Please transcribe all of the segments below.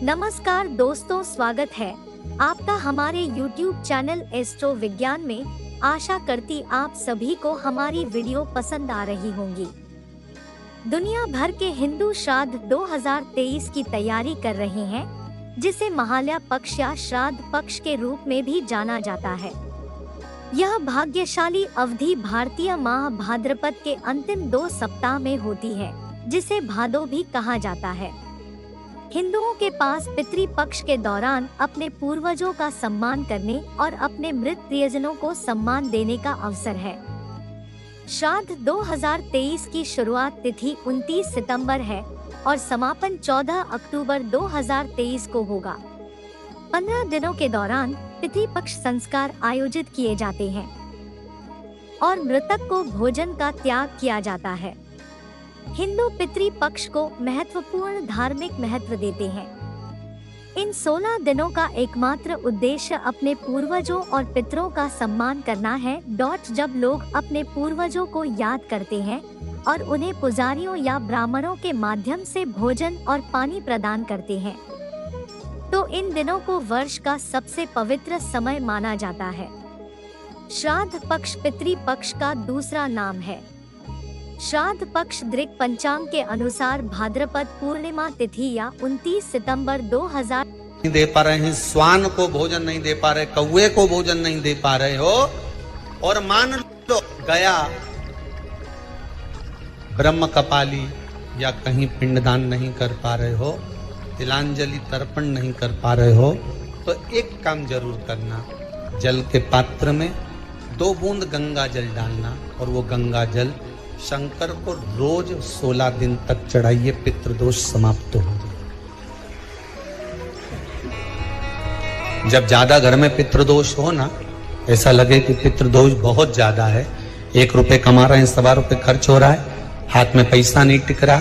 नमस्कार दोस्तों, स्वागत है आपका हमारे YouTube चैनल एस्ट्रो विज्ञान में। आशा करती आप सभी को हमारी वीडियो पसंद आ रही होंगी। दुनिया भर के हिंदू श्राद्ध 2023 की तैयारी कर रहे हैं, जिसे महालया पक्ष या श्राद्ध पक्ष के रूप में भी जाना जाता है। यह भाग्यशाली अवधि भारतीय माह भाद्रपद के अंतिम 2 सप्ताह में होती है, जिसे भादो भी कहा जाता है। हिंदुओं के पास पितृपक्ष के दौरान अपने पूर्वजों का सम्मान करने और अपने मृत प्रियजनों को सम्मान देने का अवसर है। श्राद्ध 2023 की शुरुआत तिथि 29 सितंबर है और समापन 14 अक्टूबर 2023 को होगा। 15 दिनों के दौरान पितृपक्ष संस्कार आयोजित किए जाते हैं और मृतक को भोजन का त्याग किया जाता है। हिंदू पितृपक्ष को महत्वपूर्ण धार्मिक महत्व देते हैं। इन 16 दिनों का एकमात्र उद्देश्य अपने पूर्वजों और पितरों का सम्मान करना है। जब लोग अपने पूर्वजों को याद करते हैं और उन्हें पुजारियों या ब्राह्मणों के माध्यम से भोजन और पानी प्रदान करते हैं, तो इन दिनों को वर्ष का सबसे पवित्र समय माना जाता है। श्राद्ध पक्ष पितृपक्ष का दूसरा नाम है। श्राद्ध पक्ष दृक पंचांग के अनुसार भाद्रपद पूर्णिमा तिथि या 29 सितंबर 2000 नहीं दे पा रहे हैं, स्वान को भोजन नहीं दे पा रहे, कौवे को भोजन नहीं दे पा रहे हो, और मान लो गया ब्रह्म कपाली या कहीं पिंडदान नहीं कर पा रहे हो, तिलांजलि तर्पण नहीं कर पा रहे हो, तो एक काम जरूर करना, जल के पात्र में 2 बूंद गंगा जल डालना और वो गंगा जल शंकर को रोज 16 दिन तक चढ़ाइए। पितृदोष समाप्त हो जाए। जब ज्यादा घर में पितृदोष हो ना, ऐसा लगे कि पितृदोष बहुत ज्यादा है, 1 रुपए कमा रहे हैं, 1.25 रुपए खर्च हो रहा है, हाथ में पैसा नहीं टिक रहा,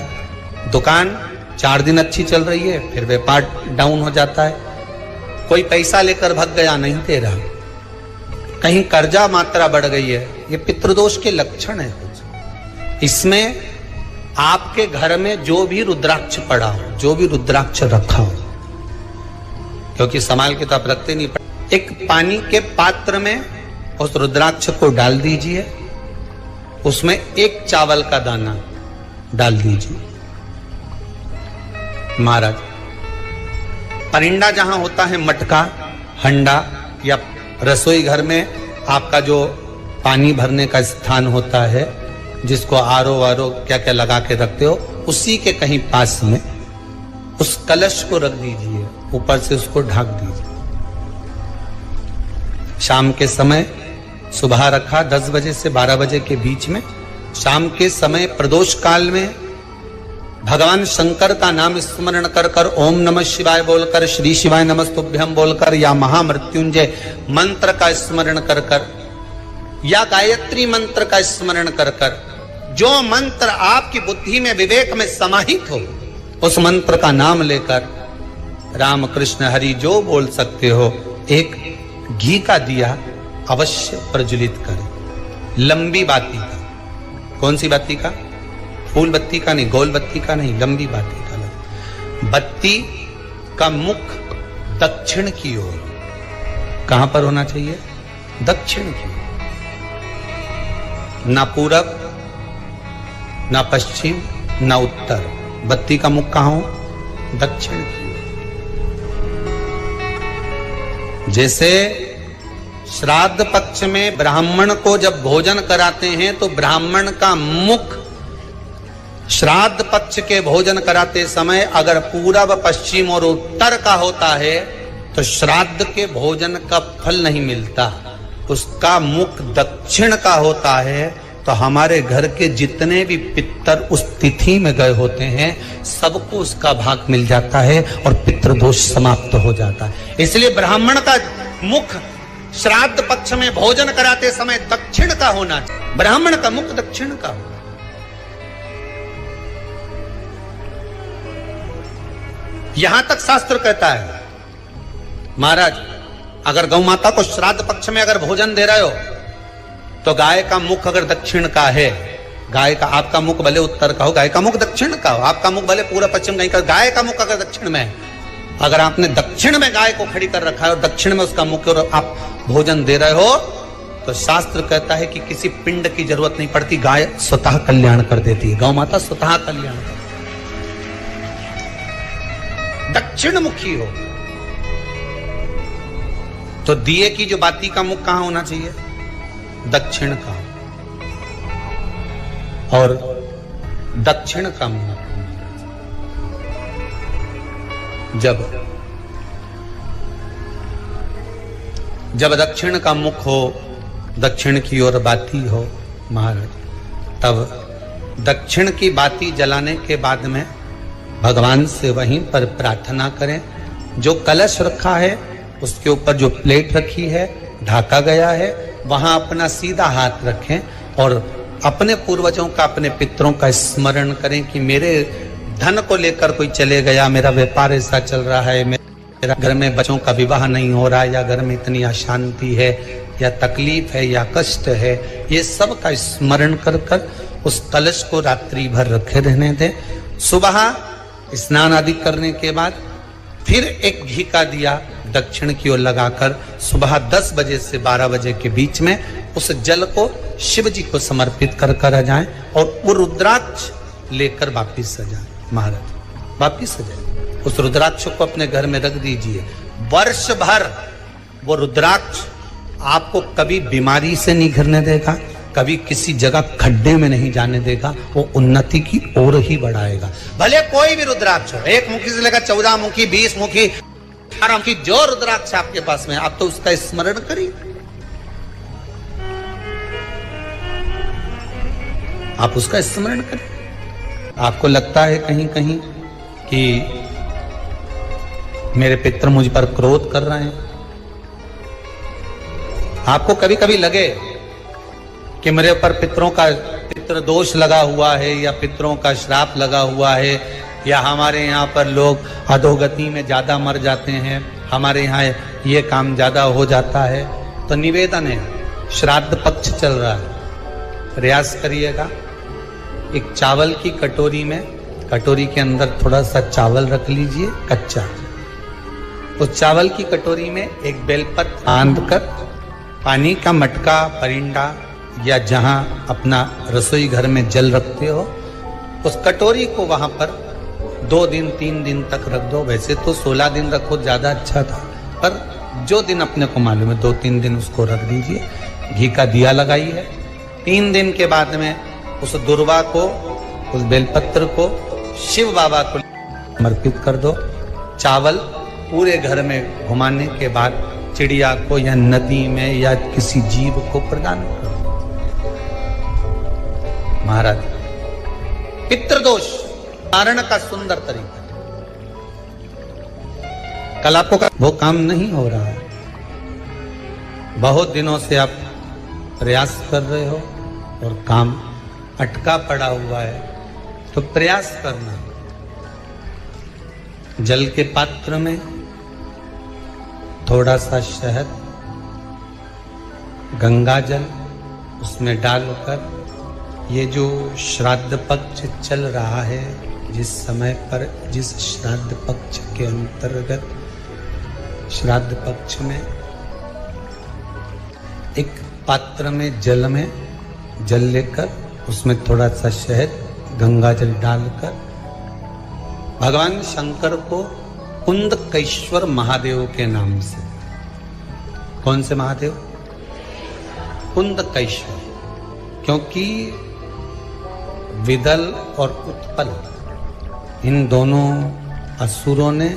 दुकान 4 दिन अच्छी चल रही है, फिर व्यापार डाउन हो जाता है, कोई पैसा लेकर भग गया, नहीं दे रहा, कहीं कर्जा मात्रा बढ़ गई है, ये पितृदोष के लक्षण है। इसमें आपके घर में जो भी रुद्राक्ष पड़ा हो, जो भी रुद्राक्ष रखा हो, क्योंकि संभाल के तो आप रखते नहीं, एक पानी के पात्र में उस रुद्राक्ष को डाल दीजिए, उसमें 1 चावल का दाना डाल दीजिए। महाराज, परिंदा जहां होता है, मटका, हंडा या रसोई घर में आपका जो पानी भरने का स्थान होता है, जिसको आरो क्या क्या लगा के रखते हो, उसी के कहीं पास में उस कलश को रख दीजिए, ऊपर से उसको ढक दीजिए। शाम के समय, सुबह रखा 10 बजे से 12 बजे के बीच में, शाम के समय प्रदोष काल में भगवान शंकर का नाम स्मरण कर कर, ओम नमः शिवाय बोलकर, श्री शिवाय नमस्तुभ्यम बोलकर, या महामृत्युंजय मंत्र का स्मरण कर कर, या गायत्री मंत्र का स्मरण कर कर, जो मंत्र आपकी बुद्धि में, विवेक में समाहित हो, उस मंत्र का नाम लेकर राम कृष्ण हरि जो बोल सकते हो, एक घी का दिया अवश्य प्रज्वलित करें। लंबी बाती का। कौन सी बाती का? फूल बत्ती का नहीं, गोल बत्ती का नहीं, लंबी बाती का। बत्ती का मुख दक्षिण की ओर। कहां पर होना चाहिए? दक्षिण की ओर, ना पूरब, ना पश्चिम, ना उत्तर। बत्ती का मुख कहां हो? दक्षिण की ओर। जैसे श्राद्ध पक्ष में ब्राह्मण को जब भोजन कराते हैं, तो ब्राह्मण का मुख श्राद्ध पक्ष के भोजन कराते समय अगर पूरब, पश्चिम और उत्तर का होता है, तो श्राद्ध के भोजन का फल नहीं मिलता। उसका मुख दक्षिण का होता है, तो हमारे घर के जितने भी पितर उस तिथि में गए होते हैं, सबको उसका भाग मिल जाता है और पितृदोष समाप्त हो जाता है। इसलिए ब्राह्मण का मुख श्राद्ध पक्ष में भोजन कराते समय दक्षिण का होना चाहिए। ब्राह्मण का मुख दक्षिण का होना। यहां तक शास्त्र कहता है, महाराज, अगर गौ माता को श्राद्ध पक्ष में अगर भोजन दे रहे हो, तो गाय का मुख अगर दक्षिण का है, गाय का, आपका मुख भले उत्तर का हो, गाय का मुख दक्षिण का हो, आपका मुख भले पूरा पश्चिम नहीं का, गाय का मुख अगर दक्षिण में है, अगर आपने दक्षिण में गाय को खड़ी कर रखा है और दक्षिण में उसका मुख और आप भोजन दे रहे हो, तो शास्त्र कहता है कि किसी पिंड की जरूरत नहीं पड़ती, गाय स्वतः कल्याण कर देती है। गौ माता स्वतः कल्याण कर, दक्षिण मुखी हो। तो दिए की जो बाती का मुख कहां होना चाहिए? दक्षिण का, और दक्षिण का मुख जब दक्षिण का मुख हो, दक्षिण की ओर बाती हो महाराज, तब दक्षिण की बाती जलाने के बाद में भगवान से वहीं पर प्रार्थना करें। जो कलश रखा है उसके ऊपर जो प्लेट रखी है, ढाका गया है, वहां अपना सीधा हाथ रखें और अपने पूर्वजों का, अपने पितरों का स्मरण करें कि मेरे धन को लेकर कोई चले गया, मेरा व्यापार ऐसा चल रहा है, मेरा घर में बच्चों का विवाह नहीं हो रहा है, या घर में इतनी अशांति है, या तकलीफ है, या कष्ट है, ये सब का स्मरण कर कर उस कलश को रात्रि भर रखे रहने दें। सुबह स्नान आदि करने के बाद फिर एक घी का दिया दक्षिण की ओर लगाकर सुबह 10 बजे से 12 बजे के बीच में उस जल को शिव जी को समर्पित कर कर आ जाएं और वो रुद्राक्ष लेकर वापिस आ जाएं। महाराज वापिस आ जाए, उस रुद्राक्ष को अपने घर में रख दीजिए। वर्ष भर वो रुद्राक्ष आपको कभी बीमारी से नहीं घिरने देगा, कभी किसी जगह खड्डे में नहीं जाने देगा, वो उन्नति की ओर ही बढ़ाएगा। भले कोई भी रुद्राक्ष हो, 1 मुखी से लेकर 14 मुखी, 20 मुखी, 18 मुखी, जो रुद्राक्ष आपके पास में, आप तो उसका स्मरण करिए। आप उसका स्मरण करिए। आपको लगता है कहीं कहीं कि मेरे पितर मुझ पर क्रोध कर रहे हैं, आपको कभी कभी लगे कि मेरे ऊपर पितरों का पितृ दोष लगा हुआ है, या पितरों का श्राप लगा हुआ है, या हमारे यहाँ पर लोग अधोगति में ज्यादा मर जाते हैं, हमारे यहाँ ये काम ज्यादा हो जाता है, तो निवेदन है, श्राद्ध पक्ष चल रहा है, प्रयास करिएगा। एक चावल की कटोरी में, कटोरी के अंदर थोड़ा सा चावल रख लीजिए कच्चा, उस चावल की कटोरी में एक बेलपत्र बांध कर पानी का मटका, परिंदा, या जहां अपना रसोई घर में जल रखते हो, उस कटोरी को वहां पर 2 दिन 3 दिन तक रख दो। वैसे तो 16 दिन रखो ज्यादा अच्छा था, पर जो दिन अपने को मालूम है 2-3 दिन उसको रख दीजिए। घी का दिया लगाइए। 3 दिन के बाद में उस दुर्वा को, उस बेलपत्र को शिव बाबा को समर्पित कर दो। चावल पूरे घर में घुमाने के बाद चिड़िया को, या नदी में, या किसी जीव को प्रदान करो। महाराज पितृदोष कारण का सुंदर तरीका। कल आपको वो काम नहीं हो रहा है, बहुत दिनों से आप प्रयास कर रहे हो और काम अटका पड़ा हुआ है, तो प्रयास करना। जल के पात्र में थोड़ा सा शहद, गंगा जल उसमें डालकर, ये जो श्राद्ध पक्ष चल रहा है, जिस समय पर, जिस श्राद्ध पक्ष के अंतर्गत, श्राद्ध पक्ष में एक पात्र में जल लेकर उसमें थोड़ा सा शहद, गंगा जल डालकर भगवान शंकर को कुंदकेश्वर महादेव के नाम से, कौन से महादेव? कुंदकेश्वर, क्योंकि विदल और उत्पल, इन दोनों असुरों ने,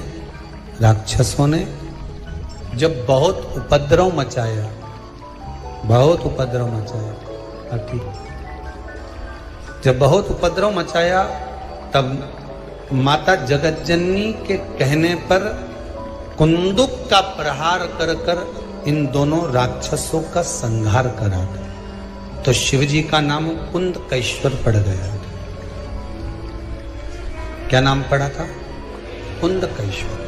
राक्षसों ने जब बहुत उपद्रव मचाया, जब बहुत उपद्रव मचाया, तब माता जगतजननी के कहने पर कुंदुक का प्रहार कर कर इन दोनों राक्षसों का संहार करा, तो शिव जी का नाम कुंदकेश्वर पड़ गया। क्या नाम पड़ा था? कुंदकेश्वर।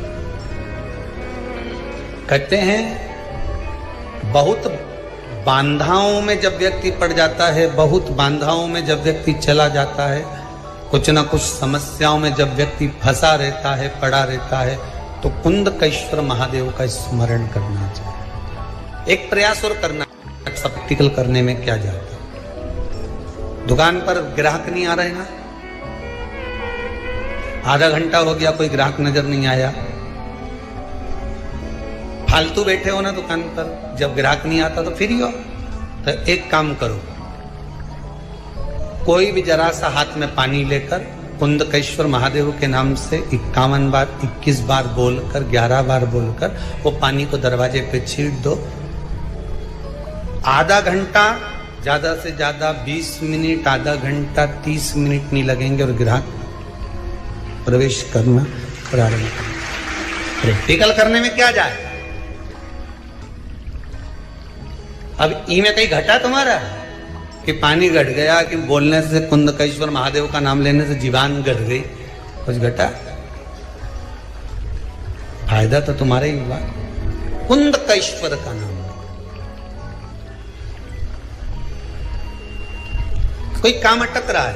कहते हैं बहुत बांधाओं में जब व्यक्ति पड़ जाता है, बहुत बांधाओं में जब व्यक्ति चला जाता है, कुछ ना कुछ समस्याओं में जब व्यक्ति फंसा रहता है, पड़ा रहता है, तो कुंदकेश्वर महादेव का स्मरण करना चाहिए। एक प्रयास और करना, प्रैक्टिकल करने में क्या जाता है। दुकान पर ग्राहक नहीं आ रहे ना, आधा घंटा हो गया कोई ग्राहक नजर नहीं आया, फालतू बैठे हो ना दुकान पर, जब ग्राहक नहीं आता तो फिर ही हो। तो एक काम करो, कोई भी जरा सा हाथ में पानी लेकर कुंदकेश्वर महादेव के नाम से 51 बार 21 बार बोलकर 11 बार बोलकर वो पानी को दरवाजे पे छीट दो। आधा घंटा, ज्यादा से ज्यादा 20 मिनट, आधा घंटा 30 मिनट नहीं लगेंगे और ग्राहक प्रवेश करना प्रारंभ करें। प्रैक्टिकल करने में क्या जाए। अब ई में कहीं घटा तुम्हारा कि पानी घट गया, कि बोलने से कुंदकेश्वर महादेव का नाम लेने से जीवान घट गई, कुछ घटा? फायदा तो तुम्हारा ही हुआ। कुंदकेश्वर का नाम, कोई काम अटक रहा है,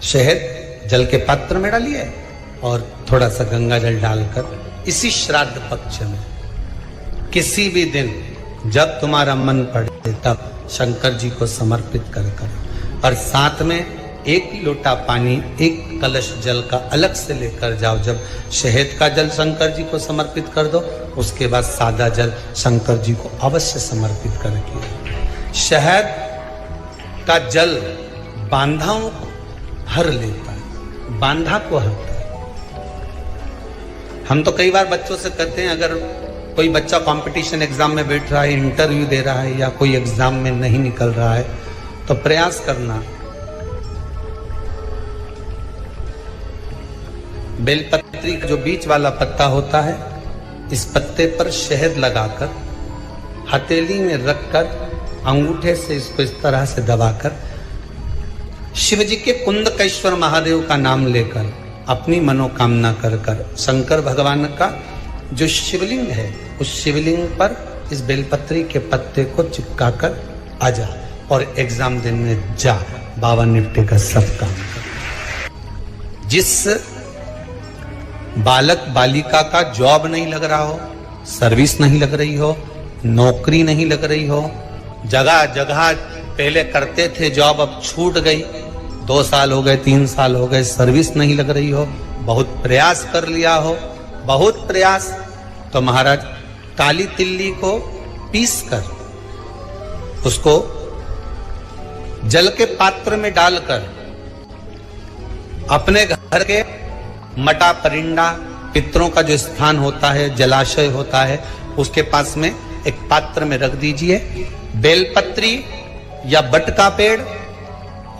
शहद जल के पात्र में डालिए और थोड़ा सा गंगा जल डालकर इसी श्राद्ध पक्ष में किसी भी दिन जब तुम्हारा मन पड़े तब शंकर जी को समर्पित कर और साथ में एक लोटा पानी, एक कलश जल का अलग से लेकर जाओ। जब शहद का जल शंकर जी को समर्पित कर दो, उसके बाद सादा जल शंकर जी को अवश्य समर्पित करके। शहद का जल बांधाओं को हर लेता है, बांधा को हरता है। हम तो कई बार बच्चों से कहते हैं, अगर कोई बच्चा कंपटीशन एग्जाम में बैठ रहा है, इंटरव्यू दे रहा है या कोई एग्जाम में नहीं निकल रहा है, तो प्रयास करना बेलपत्री का जो बीच वाला पत्ता होता है, इस पत्ते पर शहद लगाकर हथेली में रखकर अंगूठे से इसको इस तरह से दबाकर शिव जी के कुंदकेश्वर महादेव का नाम लेकर अपनी मनोकामना कर शंकर भगवान का जो शिवलिंग है उस शिवलिंग पर इस बेलपत्री के पत्ते को चिपकाकर आ जा और एग्जाम देने जा। बाबा निपटेगा सब काम। जिस बालक बालिका का जॉब नहीं लग रहा हो, सर्विस नहीं लग रही हो, नौकरी नहीं लग रही हो, जगह जगह पहले करते थे जॉब अब छूट गई, 2 साल हो गए 3 साल हो गए सर्विस नहीं लग रही हो, बहुत प्रयास कर लिया हो, बहुत प्रयास, तो महाराज काली तिल्ली को पीस कर उसको जल के पात्र में डालकर अपने घर के मटा परिंडा पितरों का जो स्थान होता है, जलाशय होता है, उसके पास में एक पात्र में रख दीजिए। बेलपत्री या बट का पेड़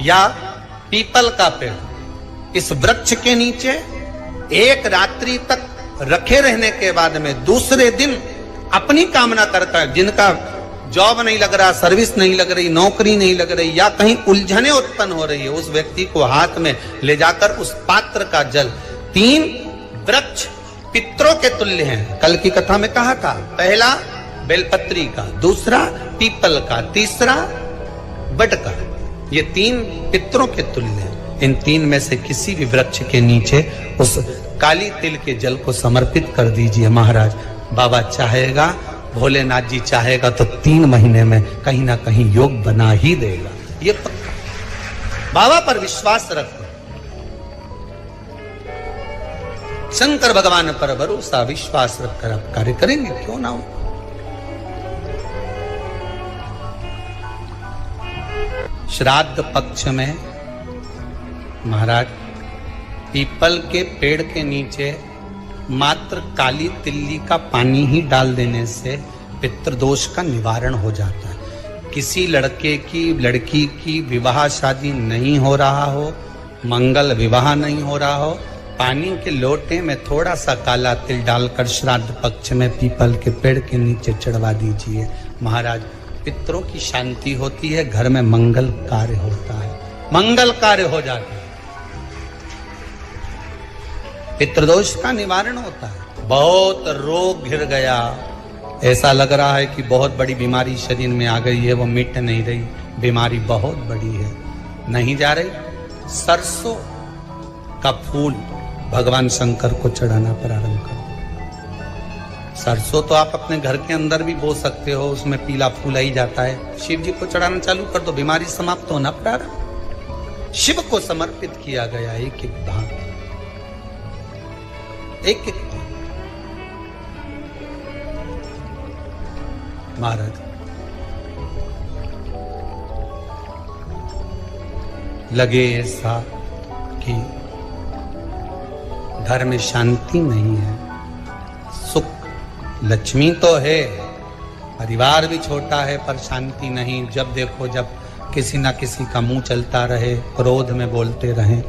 या पीपल का पेड़, इस वृक्ष के नीचे एक रात्रि तक रखे रहने के बाद में दूसरे दिन अपनी कामना करकर, जिनका जॉब नहीं लग रहा, सर्विस नहीं लग रही, नौकरी नहीं लग रही या कहीं उलझने उत्पन्न हो रही है, उस व्यक्ति को हाथ में ले जाकर उस पात्र का जल, 3 वृक्ष पितरों के तुल्य हैं। कल की कथा में कहा था, पहला बेलपत्री का, दूसरा पीपल का, तीसरा बट का, ये 3 पितरों के तुल्य हैं। इन 3 में से किसी भी वृक्ष के नीचे उस काली तिल के जल को समर्पित कर दीजिए। महाराज बाबा चाहेगा, भोलेनाथ जी चाहेगा तो 3 महीने में कहीं ना कहीं योग बना ही देगा, ये पक्का। बाबा पर विश्वास रखो, शंकर भगवान पर भरोसा विश्वास रखकर आप कार्य करेंगे, क्यों ना हो। श्राद्ध पक्ष में महाराज पीपल के पेड़ के नीचे मात्र काली तिल्ली का पानी ही डाल देने से पितृदोष का निवारण हो जाता है। किसी लड़के की लड़की की विवाह शादी नहीं हो रहा हो, मंगल विवाह नहीं हो रहा हो, पानी के लोटे में थोड़ा सा काला तिल डालकर श्राद्ध पक्ष में पीपल के पेड़ के नीचे चढ़वा दीजिए। महाराज पितरों की शांति होती है, घर में मंगल कार्य होता है, मंगल कार्य हो जाता है, पितृदोष का निवारण होता है। बहुत रोग घिर गया, ऐसा लग रहा है कि बहुत बड़ी बीमारी शरीर में आ गई है, वो मिट नहीं रही, बीमारी बहुत बड़ी है, नहीं जा रही, सरसों का फूल भगवान शंकर को चढ़ाना प्रारंभ कर दो। सरसों तो आप अपने घर के अंदर भी बो सकते हो, उसमें पीला फूल ही जाता है। शिव जी को चढ़ाना चालू कर दो, बीमारी समाप्त होना प्रारंभ। शिव को समर्पित किया गया एक एक भाग, एक एक भाग। महाराज लगे ऐसा कि घर में शांति नहीं है, सुख लक्ष्मी तो है, परिवार भी छोटा है पर शांति नहीं। जब देखो जब किसी ना किसी का मुंह चलता रहे, क्रोध में बोलते रहें,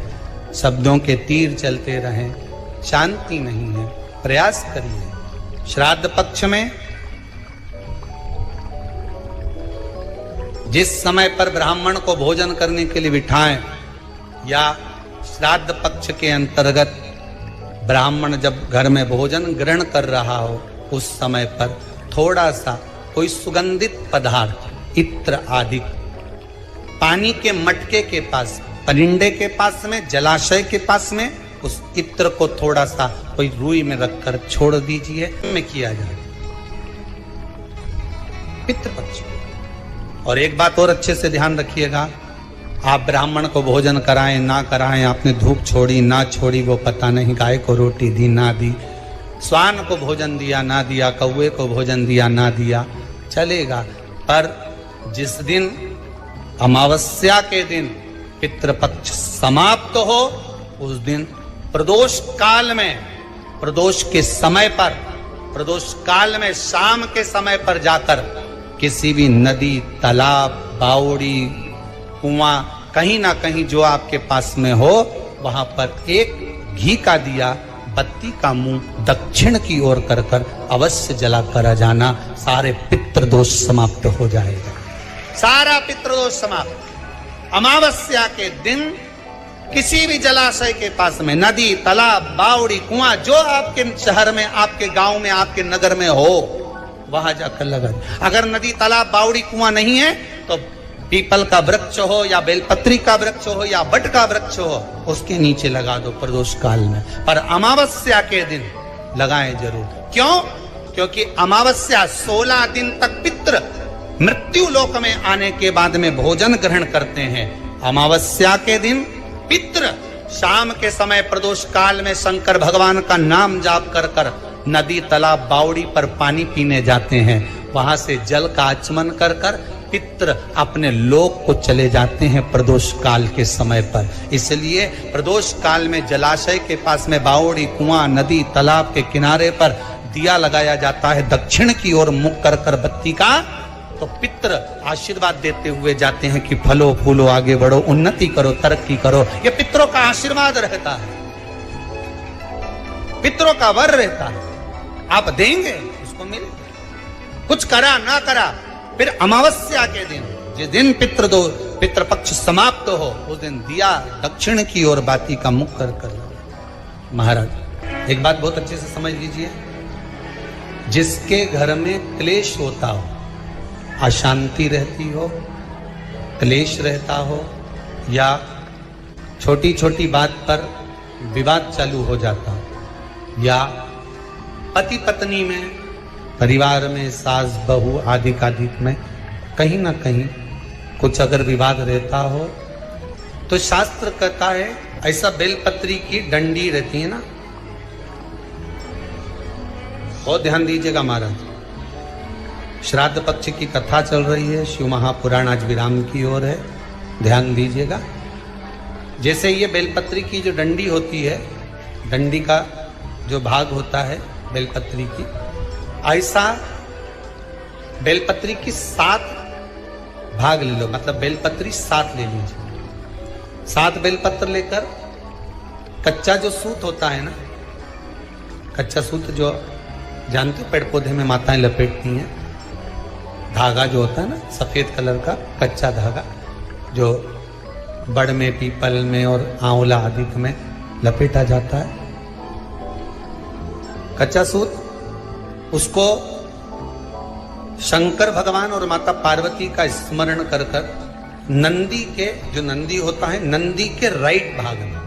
शब्दों के तीर चलते रहें, शांति नहीं है। प्रयास करिए श्राद्ध पक्ष में जिस समय पर ब्राह्मण को भोजन करने के लिए बिठाएं, या श्राद्ध पक्ष के अंतर्गत ब्राह्मण जब घर में भोजन ग्रहण कर रहा हो, उस समय पर थोड़ा सा कोई सुगंधित पदार्थ, इत्र आदि, पानी के मटके के पास, परिंडे के पास में, जलाशय के पास में, उस इत्र को थोड़ा सा कोई रुई में रखकर छोड़ दीजिए, में किया जाए पितृपक्ष। और एक बात और अच्छे से ध्यान रखिएगा, आप ब्राह्मण को भोजन कराएं ना कराएं, आपने धूप छोड़ी ना छोड़ी वो पता नहीं, गाय को रोटी दी ना दी, स्वान को भोजन दिया ना दिया, कौवे को भोजन दिया ना दिया, चलेगा। पर जिस दिन अमावस्या के दिन पितृपक्ष समाप्त हो, उस दिन प्रदोष काल में, प्रदोष के समय पर, प्रदोष काल में शाम के समय पर जाकर किसी भी नदी, तालाब, बावड़ी, कुआं, कहीं ना कहीं जो आपके पास में हो, वहां पर एक घी का दिया, बत्ती का मुंह दक्षिण की ओर कर कर अवश्य जला कर आ जाना। सारे पितृदोष समाप्त हो जाएगा, सारा पितृदोष समाप्त। अमावस्या के दिन किसी भी जलाशय के पास में, नदी, तालाब, बावड़ी, कुआं, जो आपके शहर में, आपके गांव में, आपके नगर में हो, वहां जाकर लगा। अगर नदी, तालाब, बावड़ी, कुआं नहीं है तो पीपल का वृक्ष हो या बेलपत्री का वृक्ष हो या बट का वृक्ष हो, उसके नीचे लगा दो प्रदोष काल में। पर अमावस्या के दिन लगाएं जरूर। क्यों? क्योंकि अमावस्या 16 दिन तक पितृ मृत्यु लोक में आने के बाद में भोजन ग्रहण करते हैं। अमावस्या के दिन पितृ शाम के समय प्रदोष काल में शंकर भगवान का नाम जाप कर कर नदी, तालाब, बावड़ी पर पानी पीने जाते हैं। वहां से जल का आचमन कर कर पितृ अपने लोक को चले जाते हैं प्रदोष काल के समय पर। इसलिए प्रदोष काल में जलाशय के पास में, बावड़ी, कुआं, नदी, तालाब के किनारे पर दिया लगाया जाता है दक्षिण की ओर मुख कर कर बत्ती का, तो पितृ आशीर्वाद देते हुए जाते हैं कि फलो फूलो, आगे बढ़ो, उन्नति करो, तरक्की करो। ये पितरों का आशीर्वाद रहता है, पितरों का वर रहता है। आप देंगे उसको मिलेगा, कुछ करा ना करा। फिर अमावस्या के दिन, जिस दिन पितृपक्ष समाप्त हो, उस दिन दिया दक्षिण की ओर बाती का मुख कर कर। महाराज एक बात बहुत अच्छे से समझ लीजिए, जिसके घर में क्लेश होता हो, अशांति रहती हो, क्लेश रहता हो, या छोटी छोटी बात पर विवाद चालू हो जाता हो, या पति पत्नी में, परिवार में, सास बहू आदि कादिक में कहीं ना कहीं कुछ अगर विवाद रहता हो, तो शास्त्र कहता है ऐसा बेलपत्री की डंडी रहती है ना, बहुत ध्यान दीजिएगा महाराज। श्राद्ध पक्ष की कथा चल रही है, शिव महापुराण आज विराम की ओर है, ध्यान दीजिएगा। जैसे ये बेलपत्री की जो डंडी होती है, डंडी का जो भाग होता है बेलपत्री की, ऐसा बेलपत्री की 7 भाग ले लो, मतलब बेलपत्री 7 ले लीजिए। 7 बेलपत्र लेकर कच्चा जो सूत होता है ना, कच्चा सूत जो जानते हो पेड़ पौधे में माताएं लपेटती हैं, धागा जो होता है ना सफेद कलर का कच्चा धागा, जो बड़ में, पीपल में और आंवला आदि में लपेटा जाता है, कच्चा सूत, उसको शंकर भगवान और माता पार्वती का स्मरण कर कर नंदी के, जो नंदी होता है, नंदी के राइट भाग में,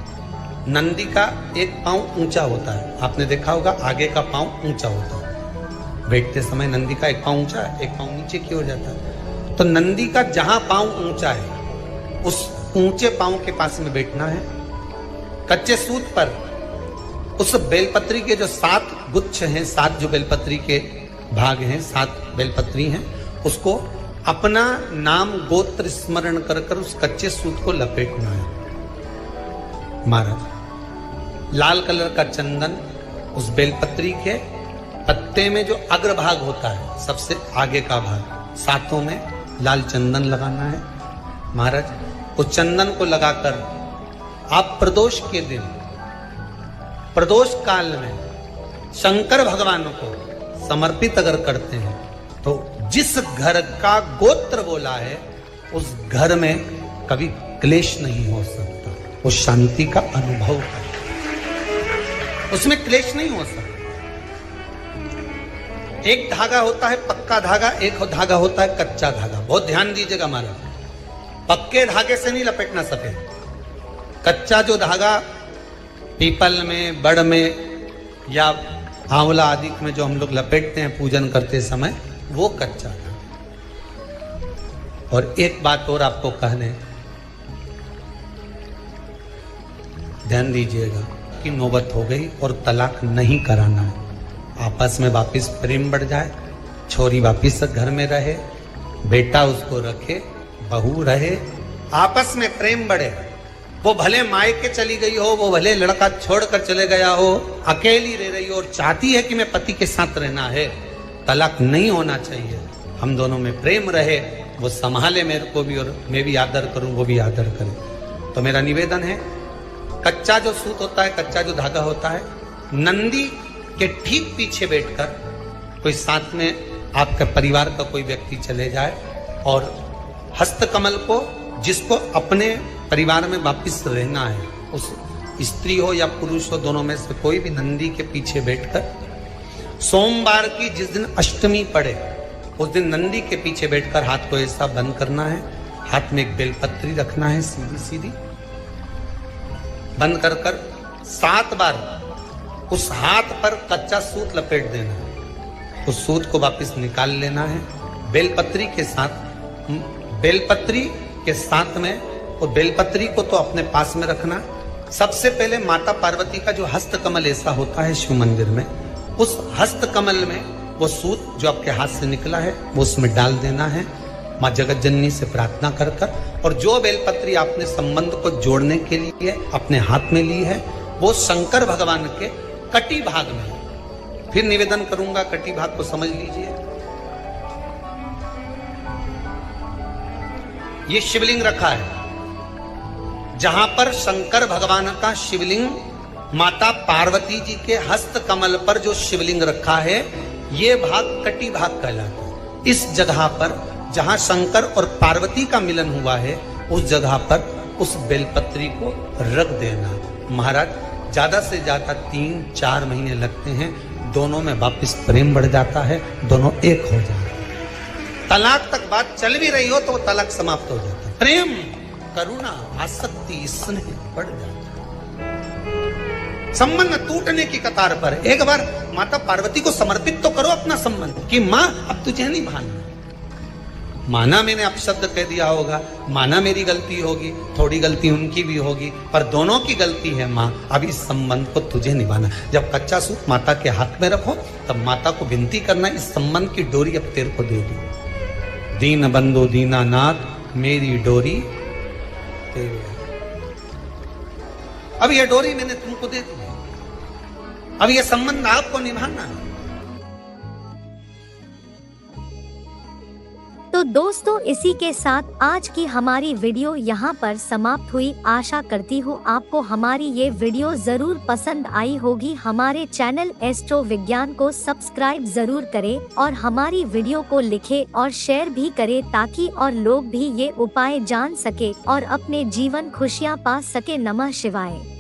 नंदी का एक पांव ऊंचा होता है, आपने देखा होगा आगे का पांव ऊंचा होता है, बैठते समय नंदी का एक पाँव ऊंचा है, एक पाँव नीचे की हो जाता है। तो नंदी का जहां पाँव ऊंचा है उस ऊंचे पाँव के पास में बैठना है। कच्चे सूत पर उस बेलपत्री के जो 7 गुच्छ हैं, 7 जो बेलपत्री के भाग हैं, 7 बेलपत्री हैं, उसको अपना नाम गोत्र स्मरण कर कर उस कच्चे सूत को लपेटना है। महाराज लाल कलर का चंदन उस बेलपत्री के पत्ते में जो अग्रभाग होता है, सबसे आगे का भाग, 7 में लाल चंदन लगाना है। महाराज उस चंदन को लगाकर आप प्रदोष के दिन, प्रदोष काल में शंकर भगवान को समर्पित अगर करते हैं तो जिस घर का गोत्र बोला है उस घर में कभी क्लेश नहीं हो सकता, वो शांति का अनुभव करे, उसमें क्लेश नहीं हो सकता। एक धागा होता है पक्का धागा, एक धागा होता है कच्चा धागा। बहुत ध्यान दीजिएगा महाराज, पक्के धागे से नहीं लपेटना सफेद। कच्चा जो धागा पीपल में, बड़ में या आंवला आदि में जो हम लोग लपेटते हैं पूजन करते समय, वो कच्चा धागा। और एक बात और आपको कहने, ध्यान दीजिएगा कि नौबत हो गई और तलाक नहीं कराना है। आपस में वापिस प्रेम बढ़ जाए, छोरी वापिस घर में रहे, बेटा उसको रखे, बहू रहे, आपस में प्रेम बढ़े। वो भले मायके चली गई हो, वो भले लड़का छोड़कर चले गया हो, अकेली रह रही हो और चाहती है कि मैं पति के साथ रहना है, तलाक नहीं होना चाहिए। हम दोनों में प्रेम रहे, वो संभाले मेरे को भी और मैं भी आदर करूं, वो भी आदर करे। तो मेरा निवेदन है, कच्चा जो सूत होता है, कच्चा जो धागा होता है, नंदी के ठीक पीछे बैठकर कोई साथ में आपके परिवार का कोई व्यक्ति चले जाए और हस्तकमल को, जिसको अपने परिवार में वापिस रहना है, उस स्त्री हो या पुरुष हो, दोनों में से कोई भी नंदी के पीछे बैठकर सोमवार की जिस दिन अष्टमी पड़े उस दिन नंदी के पीछे बैठकर हाथ को ऐसा बंद करना है, हाथ में एक बेलपत्री रखना है, सीधी सीधी बंद कर कर 7 बार उस हाथ पर कच्चा सूत लपेट देना है। उस सूत को वापस निकाल लेना है। बेलपत्री के साथ में और बेलपत्री को तो अपने पास में रखना। सबसे पहले माता पार्वती का जो हस्तकमल ऐसा होता है शिव मंदिर में, उस हस्तकमल में वो सूत जो आपके हाथ से निकला है वो उसमें डाल देना है, माँ जगत जननी से प्रार्थना कर कर। और जो बेलपत्री आपने संबंध को जोड़ने के लिए अपने हाथ में ली है वो शंकर भगवान के कटी भाग में, फिर निवेदन करूंगा कटी भाग को समझ लीजिए। ये शिवलिंग रखा है, जहां पर शंकर भगवान का शिवलिंग, माता पार्वती जी के हस्त कमल पर जो शिवलिंग रखा है, ये भाग कटी भाग कहलाता है। इस जगह पर जहां शंकर और पार्वती का मिलन हुआ है, उस जगह पर उस बेलपत्री को रख देना। महाराज ज्यादा से ज्यादा 3-4 महीने लगते हैं, दोनों में वापिस प्रेम बढ़ जाता है, दोनों एक हो जाते हैं। तलाक तक बात चल भी रही हो तो वो तलाक समाप्त हो जाता है। प्रेम, करुणा, आसक्ति, स्नेह बढ़ जाता है। संबंध टूटने की कतार पर एक बार माता पार्वती को समर्पित तो करो अपना संबंध कि मां अब तुझे नहीं भाना। माना मैंने अपशब्द कह दिया होगा, माना मेरी गलती होगी, थोड़ी गलती उनकी भी होगी, पर दोनों की गलती है माँ, अब इस संबंध को तुझे निभाना। जब कच्चा सूत माता के हाथ में रखो तब माता को विनती करना, इस संबंध की डोरी अब तेरे को दे दी। दीन बंधु दीनानाथ मेरी डोरी तेरे, अब यह डोरी मैंने तुमको दे दी, अब यह संबंध आपको निभाना है। तो दोस्तों, इसी के साथ आज की हमारी वीडियो यहाँ पर समाप्त हुई। आशा करती हूँ आपको हमारी ये वीडियो जरूर पसंद आई होगी। हमारे चैनल एस्ट्रो विज्ञान को सब्सक्राइब जरूर करें और हमारी वीडियो को लिखें और शेयर भी करें, ताकि और लोग भी ये उपाय जान सके और अपने जीवन खुशियाँ पा सके। नमः शिवाय।